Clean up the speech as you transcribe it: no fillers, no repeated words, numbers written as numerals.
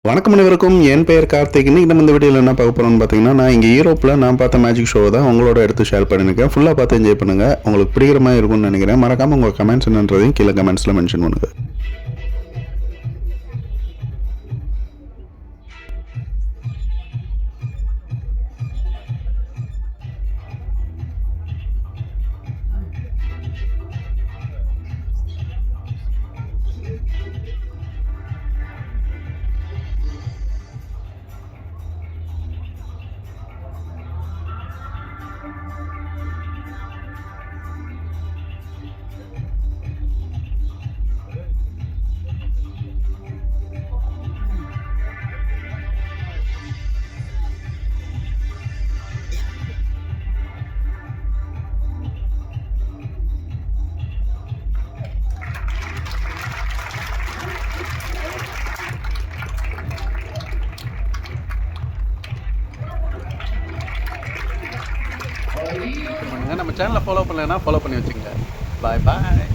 வணக்கம் அனைவருக்கும். என் பெயர் கார்த்திக். இன்னைக்கு நம்ம இந்த வீடியோவில் என்ன பார்க்க போகிறோம்னு பார்த்தீங்கன்னா, நான் இங்கே யூரோப்பில் நான் பார்த்த மேஜிக் ஷோ தான் உங்களோட எடுத்து ஷேர் பண்ணியிருக்கேன். ஃபுல்லாக பார்த்து என்ஜாய் பண்ணுங்கள். உங்களுக்கு பிடிக்கிற மாதிரி இருக்கும்னு நினைக்கிறேன். மறக்காமல் உங்கள் கமெண்ட்ஸ் என்னன்றதையும் கீழே கமெண்ட்ஸில் மென்ஷன் பண்ணுங்கள். நம்ம சேனலை ஃபாலோ பண்ணலைன்னா ஃபாலோ பண்ணி வச்சுங்க. பாய் பாய்.